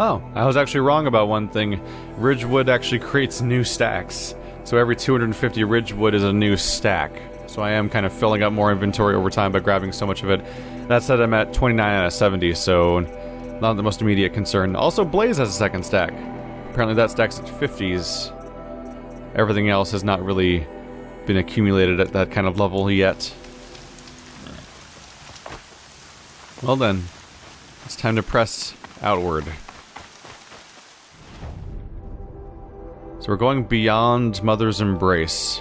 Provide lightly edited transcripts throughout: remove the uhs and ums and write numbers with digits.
Oh, I was actually wrong about one thing. Ridgewood actually creates new stacks. So every 250 Ridgewood is a new stack. So I am kind of filling up more inventory over time by grabbing so much of it. That said, I'm at 29 out of 70, so not the most immediate concern. Also, Blaze has a second stack. Apparently that stack's at 50s. Everything else has not really been accumulated at that kind of level yet. Well then, it's time to press outward. So we're going beyond Mother's Embrace.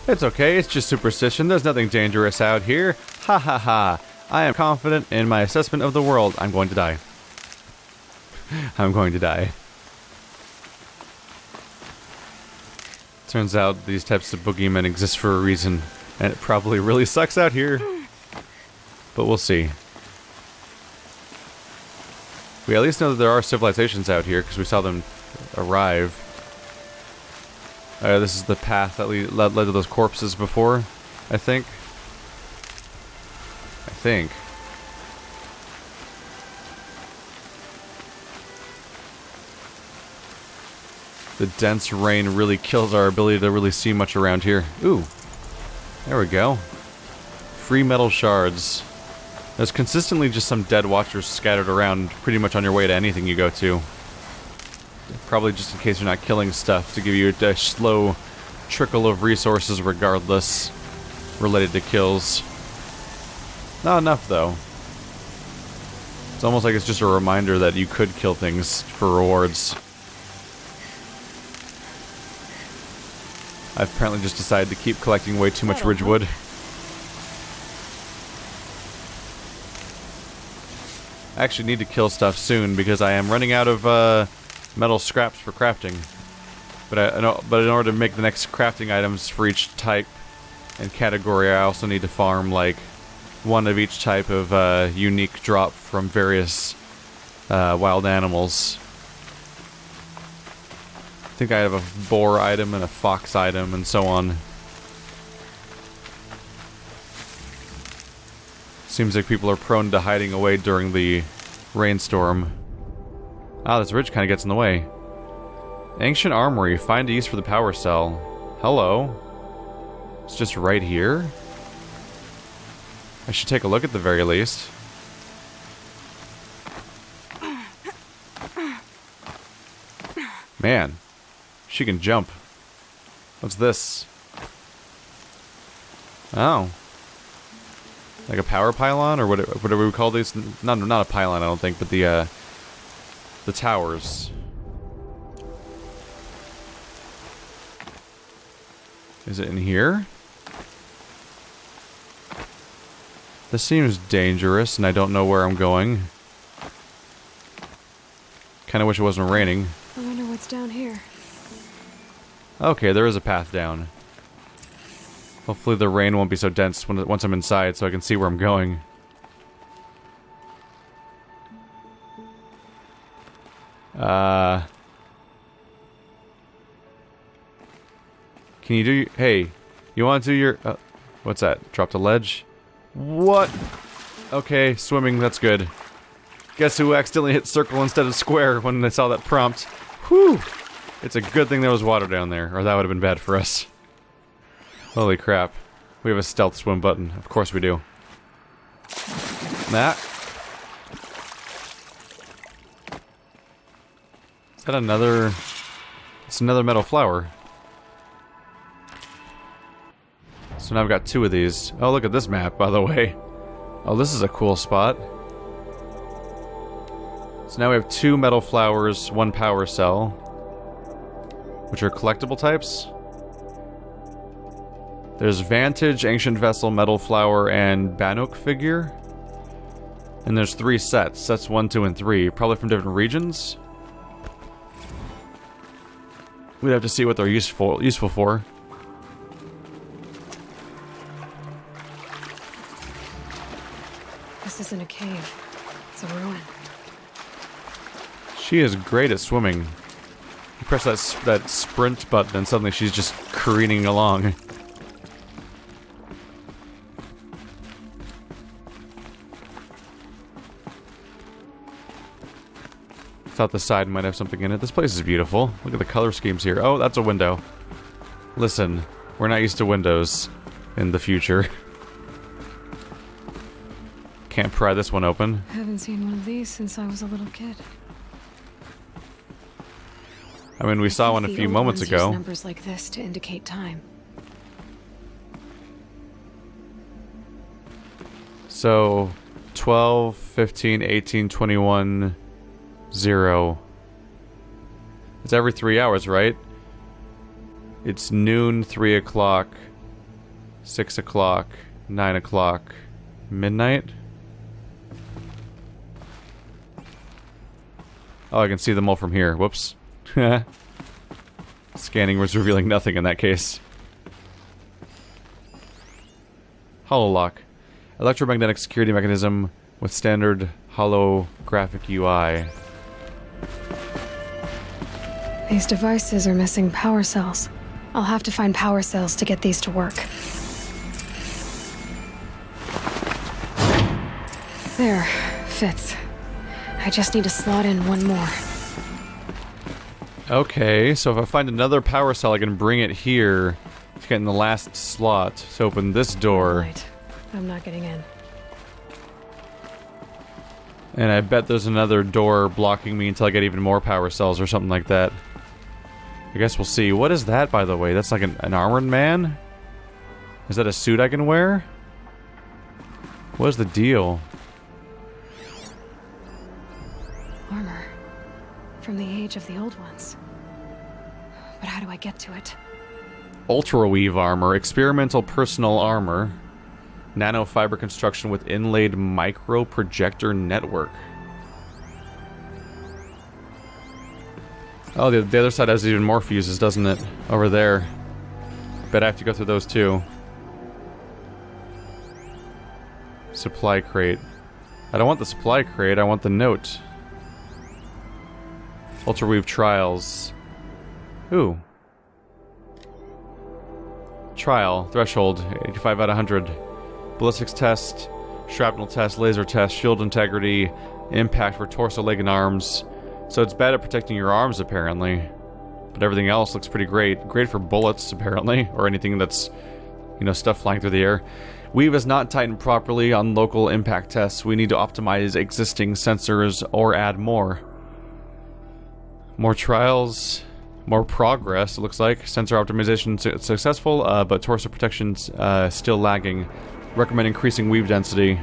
It's okay, it's just superstition. There's nothing dangerous out here. Ha ha ha. I am confident in my assessment of the world. I'm going to die. I'm going to die. Turns out these types of boogeymen exist for a reason. And it probably really sucks out here. But we'll see. We at least know that there are civilizations out here because we saw them arrive. This is the path that led to those corpses before, I think. The dense rain really kills our ability to really see much around here. Ooh. There we go. Free metal shards. There's consistently just some dead watchers scattered around pretty much on your way to anything you go to. Probably just in case you're not killing stuff to give you a slow trickle of resources regardless related to kills. Not enough though. It's almost like it's just a reminder that you could kill things for rewards. I've apparently just decided to keep collecting way too much Ridgewood. I actually need to kill stuff soon because I am running out of metal scraps for crafting. But in order to make the next crafting items for each type and category, I also need to farm like one of each type of unique drop from various wild animals. I think I have a boar item and a fox item and so on. Seems like people are prone to hiding away during the rainstorm. Ah, this ridge kind of gets in the way. Ancient armory. Find a use for the power cell. Hello. It's just right here? I should take a look at the very least. Man. She can jump. What's this? Oh. Like a power pylon, or whatever we call these? Not a pylon, I don't think, but the towers. Is it in here? This seems dangerous, and I don't know where I'm going. Kinda wish it wasn't raining. I wonder what's down here. Okay, there is a path down. Hopefully the rain won't be so dense once I'm inside so I can see where I'm going. Can you do... Hey, you want to do your... what's that? Dropped a ledge? What? Okay, swimming, that's good. Guess who accidentally hit circle instead of square when they saw that prompt? Whew! It's a good thing there was water down there, or that would have been bad for us. Holy crap. We have a stealth swim button. Of course we do. That. Is that another... It's another metal flower. So now I've got two of these. Oh, look at this map, by the way. Oh, this is a cool spot. So now we have two metal flowers, one power cell. Which are collectible types. There's Vantage, Ancient Vessel, Metal Flower, and Bannock figure. And there's 3 sets. Sets 1, 2, and 3. Probably from different regions. We'd have to see what they're useful for. This isn't a cave. It's a ruin. She is great at swimming. You press that sprint button and suddenly she's just careening along. thought the side might have something in it. This place is beautiful. Look at the color schemes here. Oh, that's a window. Listen, we're not used to windows in the future. Can't pry this one open. Haven't seen one of these since I was a little kid. I mean, we saw one a few moments ago. Use numbers like this to indicate time. So, 12, 15, 18, 21, 0. It's every 3 hours, right? It's noon, 3 o'clock, 6 o'clock, 9 o'clock, midnight? Oh, I can see them all from here. Whoops. Scanning was revealing nothing in that case. Hololock. Electromagnetic security mechanism with standard holographic UI. These devices are missing power cells. I'll have to find power cells to get these to work. There. Fits. I just need to slot in one more. Okay, so if I find another power cell, I can bring it here to get in the last slot to open this door. Right. I'm not getting in. And I bet there's another door blocking me until I get even more power cells or something like that. I guess we'll see. What is that, by the way? That's like an armored man? Is that a suit I can wear? What is the deal? Armor. From the age of the old ones. But how do I get to it? Ultra weave armor. Experimental personal armor. Nanofiber construction with inlaid micro projector network. Oh, the other side has even more fuses, doesn't it? Over there. Bet I have to go through those too. Supply crate. I don't want the supply crate, I want the note. Ultraweave trials. Ooh. Trial. Threshold. 85 out of 100. Ballistics test. Shrapnel test. Laser test. Shield integrity. Impact for torso, leg, and arms. So it's bad at protecting your arms, apparently. But everything else looks pretty great. Great for bullets, apparently. Or anything that's, you know, stuff flying through the air. Weave is not tightened properly on local impact tests. We need to optimize existing sensors or add more. More trials. More progress, it looks like. Sensor optimization successful, but torso protection's still lagging. Recommend increasing weave density.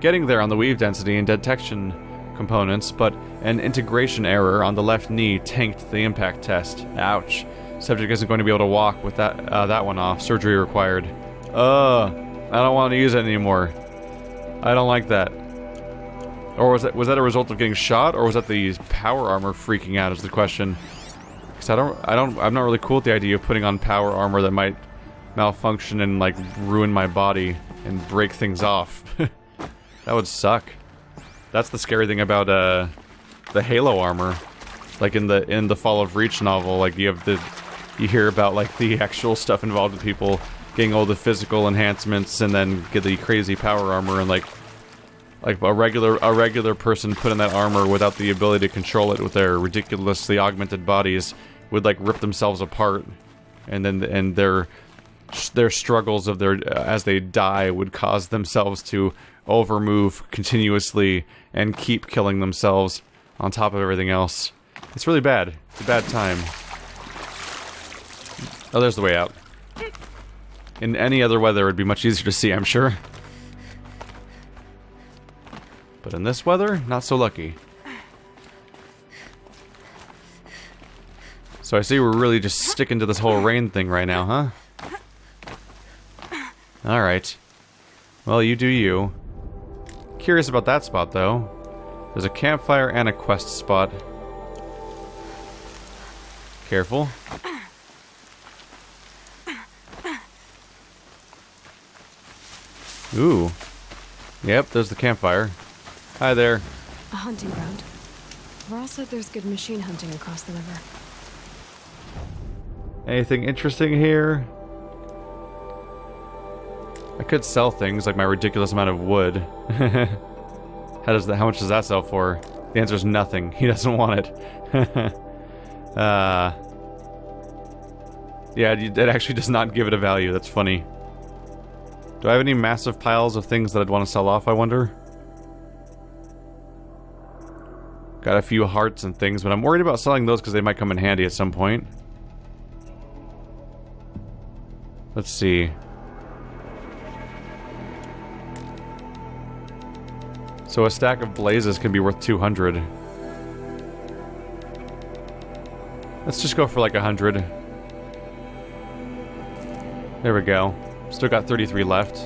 Getting there on the weave density and detection components, but an integration error on the left knee tanked the impact test. Ouch. Subject isn't going to be able to walk with that one off. Surgery required. I don't want to use it anymore. I don't like that. Or was that a result of getting shot, or was that the power armor freaking out is the question. Because I'm not really cool with the idea of putting on power armor that might malfunction and like ruin my body and break things off. That would suck. That's the scary thing about the Halo armor. Like in the Fall of Reach novel, like you hear about like the actual stuff involved with people getting all the physical enhancements and then get the crazy power armor, and like a regular person put in that armor without the ability to control it with their ridiculously augmented bodies would like rip themselves apart, and then their struggles of their as they die would cause themselves to overmove continuously and keep killing themselves on top of everything else. It's really bad. It's a bad time. Oh, there's the way out. In any other weather, it'd be much easier to see, I'm sure. But in this weather, not so lucky. So I see we're really just sticking to this whole rain thing right now, huh? Alright. Well, you do you. Curious about that spot, though. There's a campfire and a quest spot. Careful. Ooh. Yep, there's the campfire. Hi there. A hunting ground. Varl said there's good machine hunting across the river. Anything interesting here? I could sell things like my ridiculous amount of wood. How much does that sell for? The answer is nothing. He doesn't want it. Yeah, it actually does not give it a value. That's funny. Do I have any massive piles of things that I'd want to sell off, I wonder? Got a few hearts and things, but I'm worried about selling those because they might come in handy at some point. Let's see. So a stack of blazes can be worth 200. Let's just go for like 100. There we go. Still got 33 left.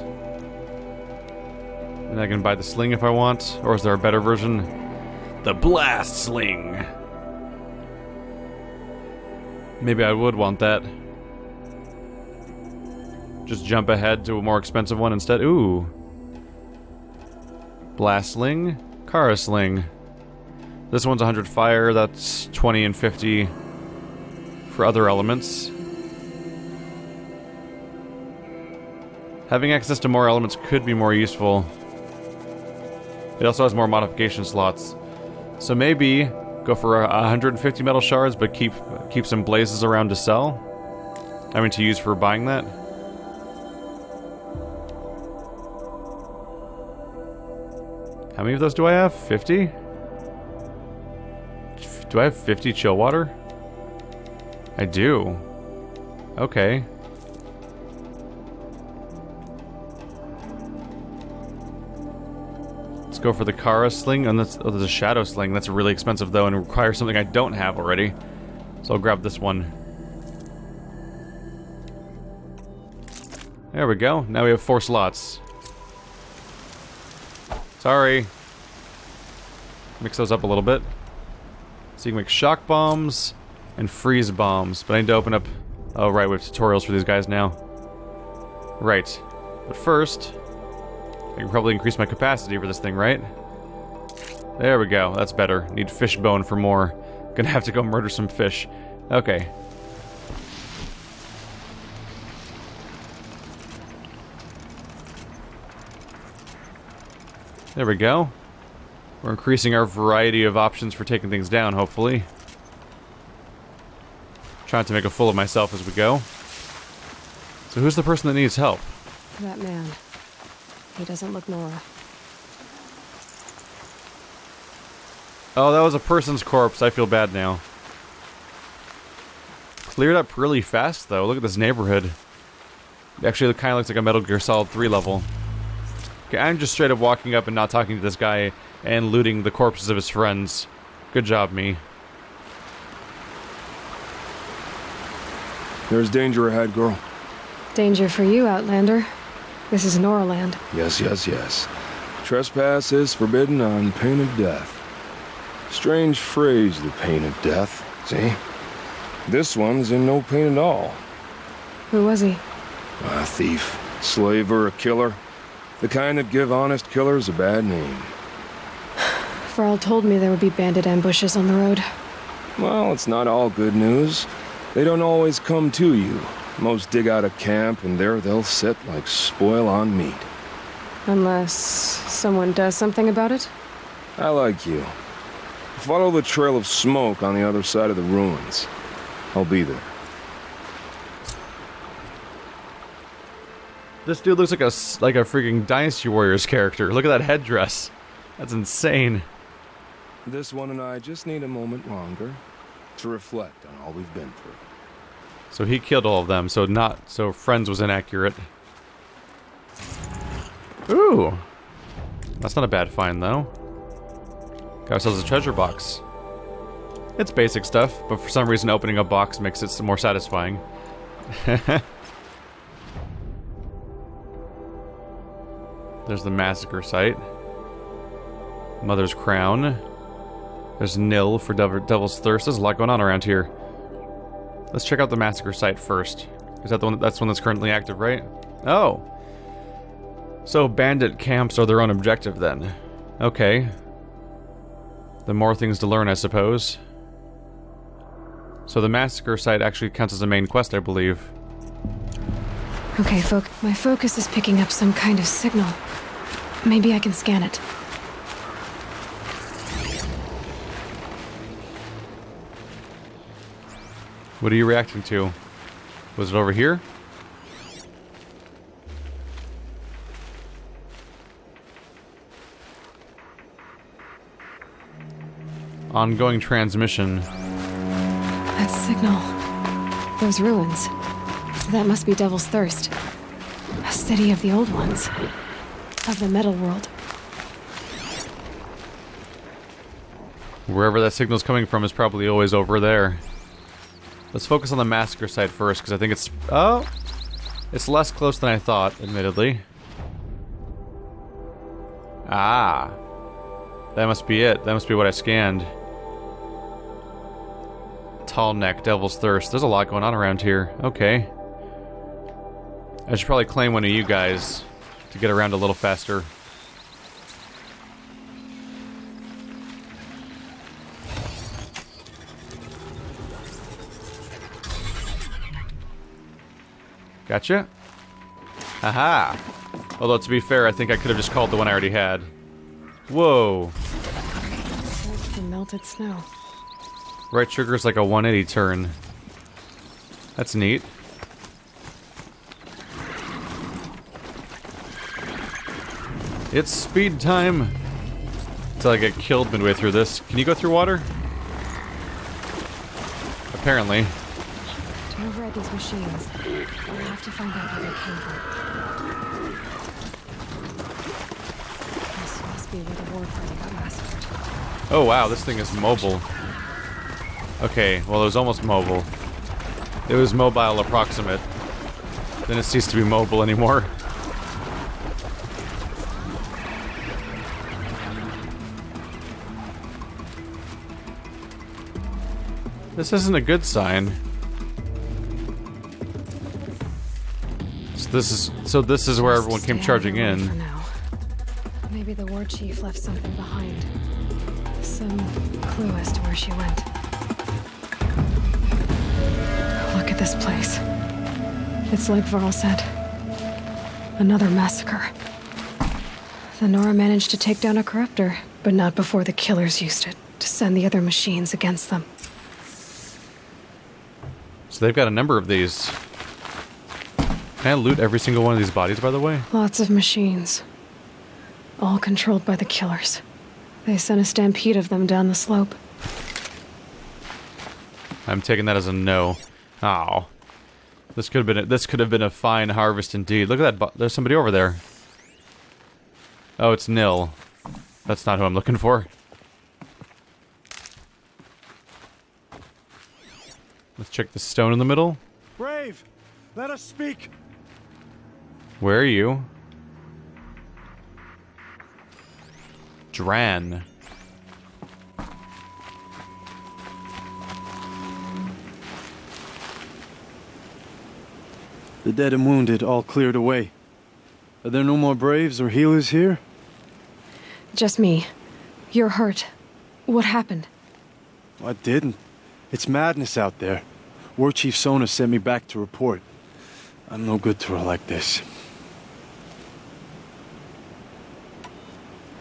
And I can buy the sling if I want. Or is there a better version? The blast sling! Maybe I would want that. Just jump ahead to a more expensive one instead. Ooh. Blast sling, Kara sling. This one's 100 fire, that's 20 and 50 for other elements. Having access to more elements could be more useful. It also has more modification slots. So maybe go for 150 metal shards, but keep some blazes around to sell. I mean, to use for buying that. How many of those do I have? 50? Do I have 50 chill water? I do. Okay. Let's go for the Kara sling, and that's there's a shadow sling. That's really expensive though, and requires something I don't have already. So I'll grab this one. There we go. Now we have 4 slots. Sorry. Mix those up a little bit. So you can make shock bombs and freeze bombs. But I need to open up... Oh, right, we have tutorials for these guys now. Right. But first, I can probably increase my capacity for this thing, right? There we go. That's better. Need fish bone for more. Gonna have to go murder some fish. Okay. There we go. We're increasing our variety of options for taking things down, hopefully. Trying to make a fool of myself as we go. So who's the person that needs help? That man. He doesn't look Nora. Oh, that was a person's corpse. I feel bad now. Cleared up really fast, though. Look at this neighborhood. Actually, it kind of looks like a Metal Gear Solid 3 level. Okay, I'm just straight up walking up and not talking to this guy and looting the corpses of his friends. Good job, me. There's danger ahead, girl. Danger for you, Outlander. This is Noraland. Yes, yes, yes. Trespass is forbidden on pain of death. Strange phrase, the pain of death. See? This one's in no pain at all. Who was he? A thief, slaver, a killer. The kind that give honest killers a bad name. Farrell told me there would be bandit ambushes on the road. Well, it's not all good news. They don't always come to you. Most dig out a camp, and there they'll sit like spoil on meat. Unless someone does something about it? I like you. Follow the trail of smoke on the other side of the ruins. I'll be there. This dude looks like a freaking Dynasty Warriors character. Look at that headdress. That's insane. This one and I just need a moment longer to reflect on all we've been through. So he killed all of them, so Friends was inaccurate. Ooh! That's not a bad find, though. Got ourselves a treasure box. It's basic stuff, but for some reason opening a box makes it more satisfying. There's the massacre site. Mother's Crown. There's Nil for Devil's Thirst. There's a lot going on around here. Let's check out the massacre site first. Is that the one? That's the one that's currently active, right? Oh. So bandit camps are their own objective then. Okay. The more things to learn, I suppose. So the massacre site actually counts as a main quest, I believe. Okay, my focus is picking up some kind of signal. Maybe I can scan it. What are you reacting to? Was it over here? Ongoing transmission. That signal. Those ruins. That must be Devil's Thirst. A city of the old ones. Of the metal world. Wherever that signal's coming from is probably always over there. Let's focus on the massacre site first, because I think it's... Oh! It's less close than I thought, admittedly. Ah. That must be it. That must be what I scanned. Tall neck, Devil's Thirst. There's a lot going on around here. Okay. I should probably claim one of you guys to get around a little faster. Gotcha. Haha. Although, to be fair, I think I could have just called the one I already had. Whoa. Search for melted snow. Right trigger is like a 180 turn. That's neat. It's speed time! Until I get killed midway through this. Can you go through water? Apparently. To override these machines, we'll have to find out where they came from. This must be where the war party got massacred. Oh wow, this thing is mobile. Okay, well it was almost mobile. It was mobile approximate. Then it ceased to be mobile anymore. This isn't a good sign. So this is where everyone came charging in. For now. Maybe the war chief left something behind. Some clue as to where she went. Look at this place. It's like Varl said. Another massacre. The Nora managed to take down a corruptor, but not before the killers used it to send the other machines against them. So they've got a number of these. Can I loot every single one of these bodies, by the way? Lots of machines. All controlled by the killers. They sent a stampede of them down the slope. I'm taking that as a no. Oh. This could have been a fine harvest indeed. Look at that. There's somebody over there. Oh, it's Nil. That's not who I'm looking for. Let's check the stone in the middle. Brave, let us speak. Where are you? Dran. The dead and wounded all cleared away. Are there no more braves or healers here? Just me. You're hurt. What happened? I didn't. It's madness out there. War Chief Sona sent me back to report. I'm no good to her like this.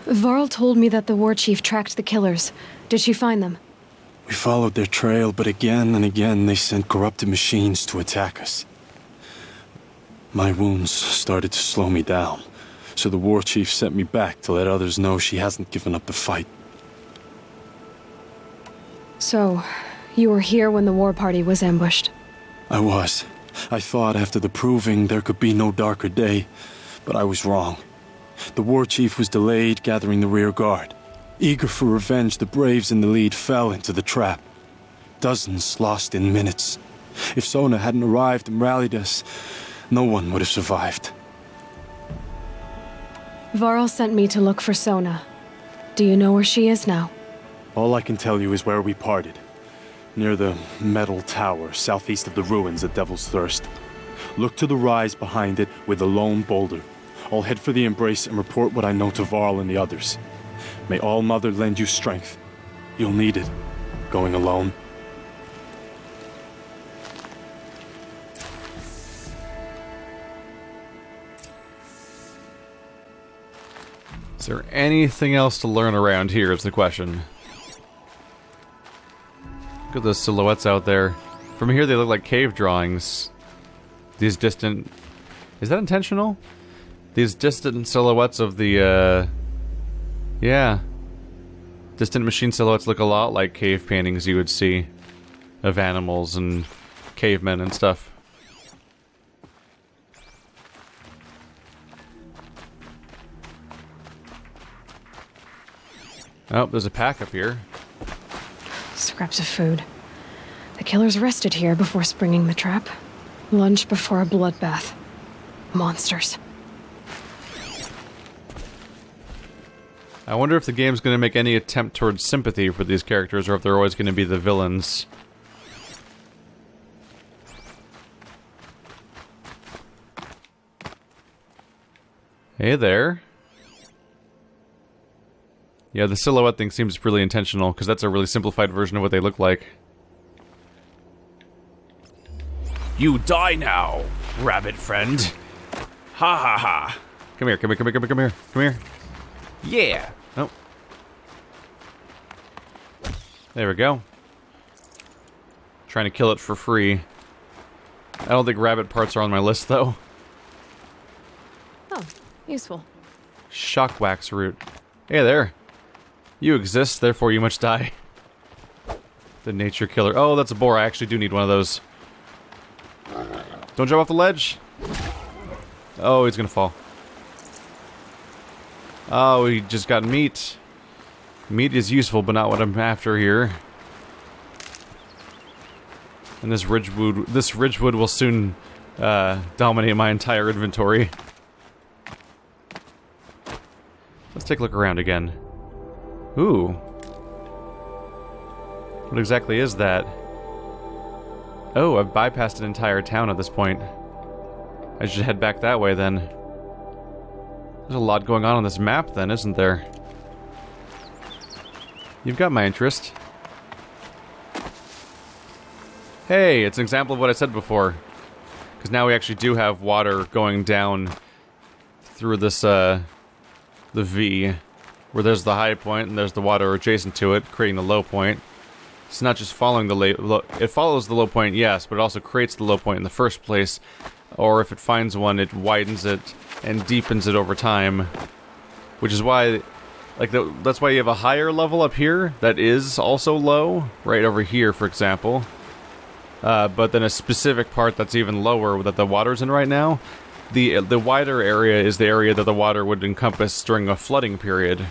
Varl told me that the war chief tracked the killers. Did she find them? We followed their trail, but again and again they sent corrupted machines to attack us. My wounds started to slow me down, so the war chief sent me back to let others know she hasn't given up the fight. So, you were here when the war party was ambushed? I was. I thought after the proving there could be no darker day, but I was wrong. The war chief was delayed gathering the rear guard. Eager for revenge, the braves in the lead fell into the trap. Dozens lost in minutes. If Sona hadn't arrived and rallied us, no one would have survived. Varl sent me to look for Sona. Do you know where she is now? All I can tell you is where we parted. Near the metal tower, southeast of the ruins at Devil's Thirst. Look to the rise behind it with a lone boulder. I'll head for the embrace and report what I know to Varl and the others. May All Mother lend you strength. You'll need it, going alone. Is there anything else to learn around here is the question. Look at those silhouettes out there. From here, they look like cave drawings. These distant... Is that intentional? These distant silhouettes of the, yeah. Distant machine silhouettes look a lot like cave paintings you would see of animals and cavemen and stuff. Oh, there's a pack up here. Scraps of food. The killers rested here before springing the trap. Lunch before a bloodbath. Monsters. I wonder if the game's going to make any attempt towards sympathy for these characters, or if they're always going to be the villains. Hey there. Yeah, the silhouette thing seems really intentional, because that's a really simplified version of what they look like. You die now, rabbit friend. Ha ha ha. Come here, come here, come here, come here, come here, come here. Yeah. Oh. There we go. Trying to kill it for free. I don't think rabbit parts are on my list, though. Oh, useful. Shock wax root. Hey there. You exist, therefore you must die. The nature killer. Oh, that's a boar. I actually do need one of those. Don't jump off the ledge. Oh, he's gonna fall. Oh, he just got meat. Meat is useful, but not what I'm after here. And this ridgewood will soon dominate my entire inventory. Let's take a look around again. Ooh. What exactly is that? Oh, I've bypassed an entire town at this point. I should head back that way then. There's a lot going on this map then, isn't there? You've got my interest. Hey, it's an example of what I said before. Because now we actually do have water going down through this, the V. Where there's the high point and there's the water adjacent to it, creating the low point. It's not just following the it follows the low point, yes, but it also creates the low point in the first place. Or if it finds one, it widens it and deepens it over time. Which is why, like, that's why you have a higher level up here that is also low, right over here, for example. But then a specific part that's even lower that the water's in right now. The wider area is the area that the water would encompass during a flooding period.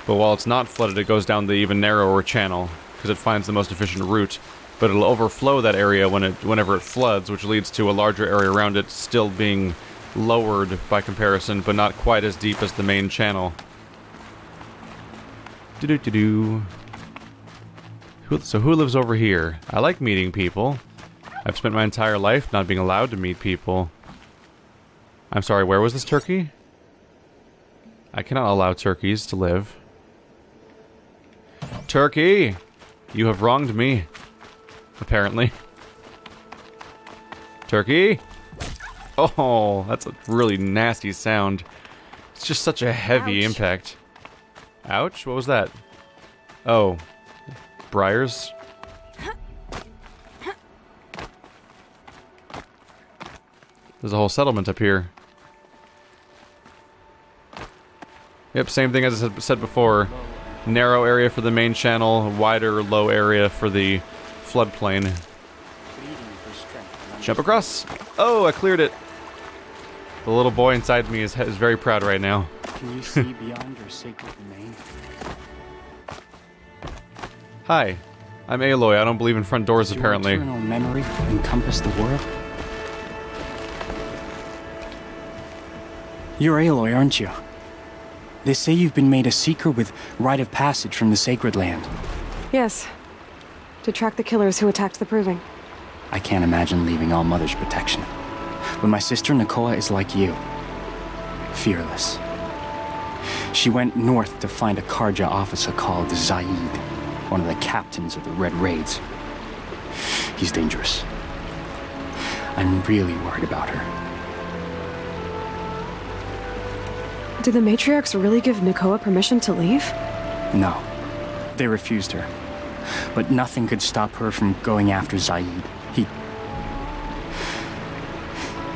But while it's not flooded, it goes down the even narrower channel, because it finds the most efficient route. But it'll overflow that area whenever it floods, which leads to a larger area around it still being lowered by comparison, but not quite as deep as the main channel. Do-do-do-do. So who lives over here? I like meeting people. I've spent my entire life not being allowed to meet people. I'm sorry, where was this turkey? I cannot allow turkeys to live. Turkey! You have wronged me. Apparently. Turkey? Oh, that's a really nasty sound. It's just such a heavy impact. Ouch? What was that? Oh. Briars? There's a whole settlement up here. Yep, same thing as I said before. Narrow area for the main channel, wider, low area for the floodplain. Jump across! Oh, I cleared it! The little boy inside me is very proud right now. Can you see beyond your sacred domain? Hi, I'm Aloy. I don't believe in front doors, apparently. Does your eternal memory encompass the world? You're Aloy, aren't you? They say you've been made a seeker with rite of passage from the sacred land. Yes. To track the killers who attacked the Proving. I can't imagine leaving All Mother's protection. But my sister Nakoa is like you. Fearless. She went north to find a Karja officer called Zaid, one of the captains of the Red Raids. He's dangerous. I'm really worried about her. Did the matriarchs really give Nakoa permission to leave? No. They refused her. but nothing could stop her from going after Zaid.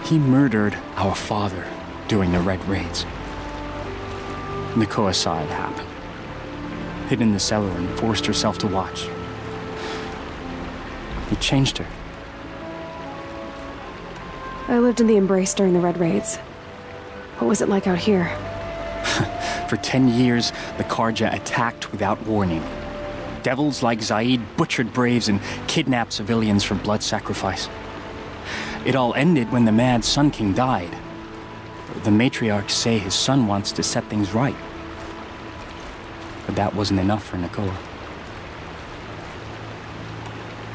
He murdered our father during the Red Raids. Nakoa saw it happen, hid in the cellar and forced herself to watch. He changed her. I lived in the Embrace during the Red Raids. What was it like out here? For 10 years, the Karja attacked without warning. Devils like Zaid butchered braves and kidnapped civilians for blood sacrifice. It all ended when the mad Sun King died. The matriarchs say his son wants to set things right. But that wasn't enough for Nakoa.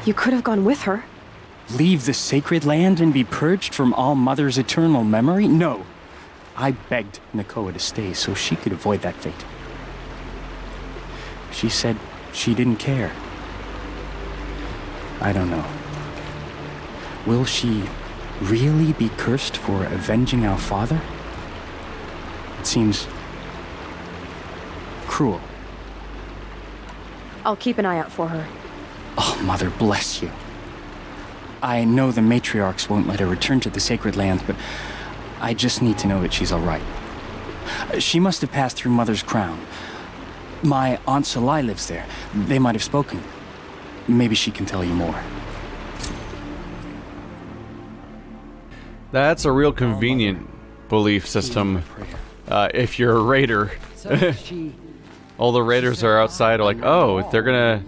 You could have gone with her. Leave the sacred land and be purged from All Mother's eternal memory? No. I begged Nakoa to stay so she could avoid that fate. She said she didn't care. I don't know. Will she really be cursed for avenging our father? It seems cruel. I'll keep an eye out for her. Oh, Mother bless you. I know the matriarchs won't let her return to the sacred land, but I just need to know that she's all right. She must have passed through Mother's crown. My Aunt Salai lives there. They might have spoken. Maybe she can tell you more. That's a real convenient belief system. If you're a raider. All the raiders are outside are like, oh, they're gonna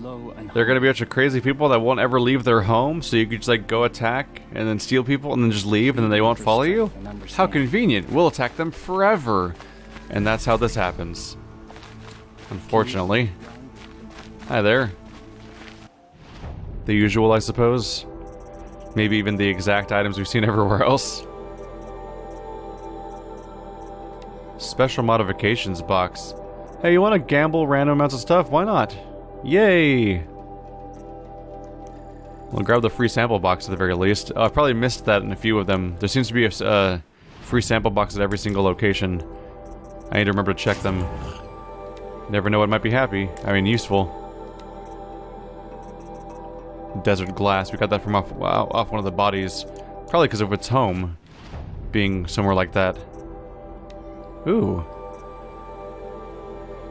be a bunch of crazy people that won't ever leave their home, so you could just like go attack and then steal people and then just leave and then they won't follow you? How convenient. We'll attack them forever. And that's how this happens. Unfortunately. Hi there. The usual, I suppose. Maybe even the exact items we've seen everywhere else. Special modifications box. Hey, you want to gamble random amounts of stuff? Why not? Yay! We'll grab the free sample box at the very least. Oh, I probably missed that in a few of them. There seems to be a free sample box at every single location. I need to remember to check them. Never know what might be useful. Desert glass. We got that from off one of the bodies. Probably because of its home being somewhere like that. Ooh.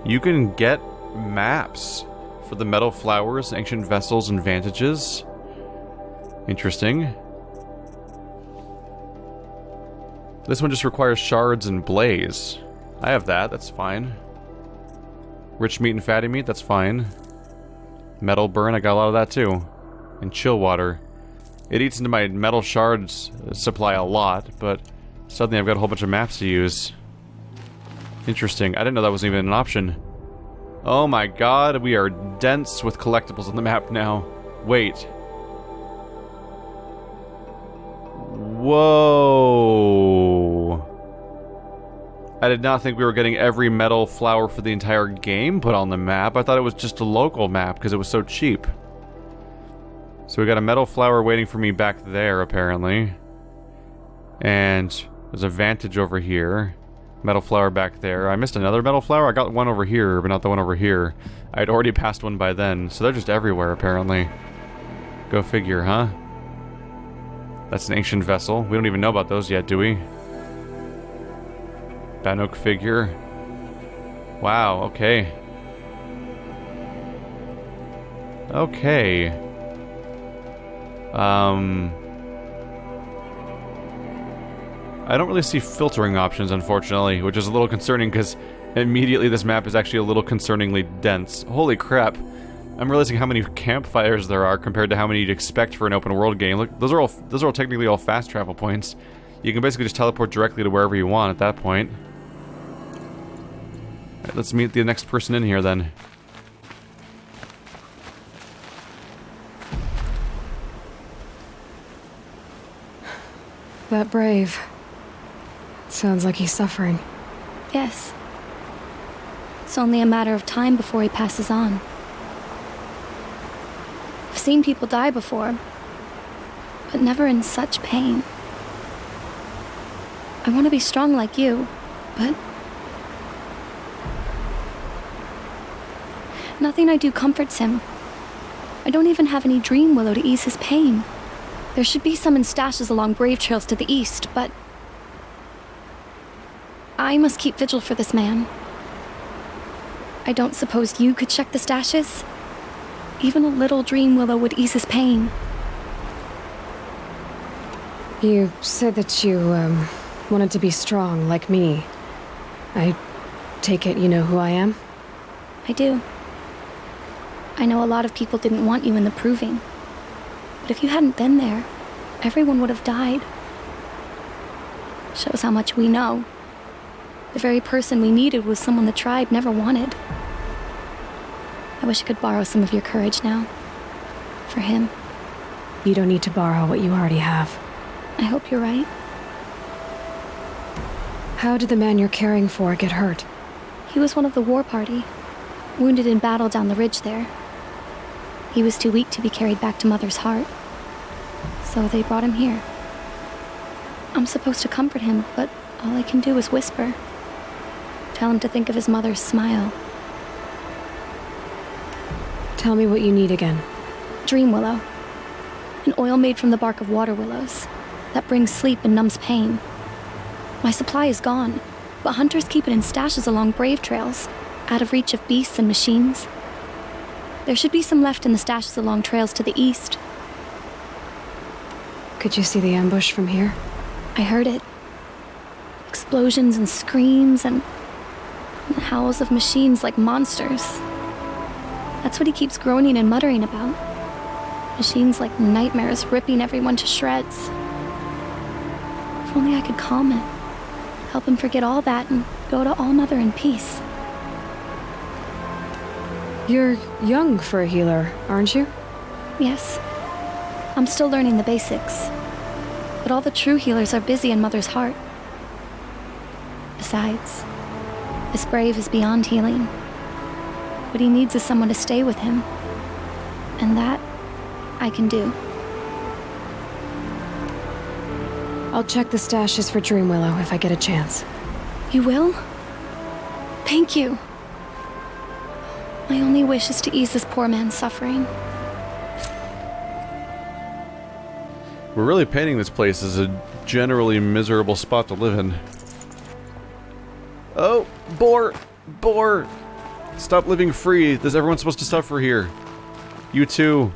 You can get maps for the metal flowers, ancient vessels, and vantages. Interesting. This one just requires shards and blaze. I have that, that's fine. Rich meat and fatty meat, that's fine. Metal burn, I got a lot of that too. And chill water. It eats into my metal shards supply a lot, but suddenly I've got a whole bunch of maps to use. Interesting. I didn't know that was even an option. Oh my god, we are dense with collectibles on the map now. Wait. Whoa. I did not think we were getting every metal flower for the entire game put on the map. I thought it was just a local map because it was so cheap. So we got a metal flower waiting for me back there, apparently. And there's a vantage over here. Metal flower back there. I missed another metal flower? I got one over here, but not the one over here. I'd already passed one by then, so they're just everywhere, apparently. Go figure, huh? That's an ancient vessel. We don't even know about those yet, do we? Bannock figure. Wow, okay. Okay. I don't really see filtering options, unfortunately, which is a little concerning because immediately this map is actually a little concerningly dense. Holy crap. I'm realizing how many campfires there are compared to how many you'd expect for an open world game. Look, those are all technically all fast travel points. You can basically just teleport directly to wherever you want at that point. Alright, let's meet the next person in here then. That brave. Sounds like he's suffering. Yes. It's only a matter of time before he passes on. I've seen people die before, but never in such pain. I want to be strong like you, but nothing I do comforts him. I don't even have any dream willow to ease his pain. There should be some in stashes along brave trails to the east, but I must keep vigil for this man. I don't suppose you could check the stashes? Even a little dream willow would ease his pain. You said that you, wanted to be strong, like me. I take it you know who I am? I do. I know a lot of people didn't want you in the proving. But if you hadn't been there, everyone would have died. Shows how much we know. The very person we needed was someone the tribe never wanted. I wish I could borrow some of your courage now. For him. You don't need to borrow what you already have. I hope you're right. How did the man you're caring for get hurt? He was one of the war party, wounded in battle down the ridge there. He was too weak to be carried back to Mother's heart, so they brought him here. I'm supposed to comfort him, but all I can do is whisper. Tell him to think of his mother's smile. Tell me what you need again. Dream willow. An oil made from the bark of water willows that brings sleep and numbs pain. My supply is gone, but hunters keep it in stashes along brave trails, out of reach of beasts and machines. There should be some left in the stashes along trails to the east. Could you see the ambush from here? I heard it. Explosions and screams and the howls of machines like monsters. That's what he keeps groaning and muttering about. Machines like nightmares ripping everyone to shreds. If only I could calm him. Help him forget all that and go to All Mother in peace. You're young for a healer, aren't you? Yes. I'm still learning the basics. But all the true healers are busy in Mother's heart. Besides, this brave is beyond healing. What he needs is someone to stay with him. And that, I can do. I'll check the stashes for Dream Willow if I get a chance. You will? Thank you. My only wish is to ease this poor man's suffering. We're really painting this place as a generally miserable spot to live in. Oh, boar! Boar! Stop living free. Does everyone supposed to suffer here? You too.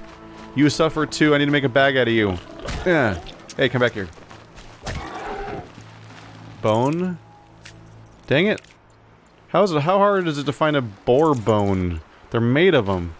You suffer too. I need to make a bag out of you. Yeah. Hey, come back here. Bone? Dang it. How hard is it to find a boar bone? They're made of them.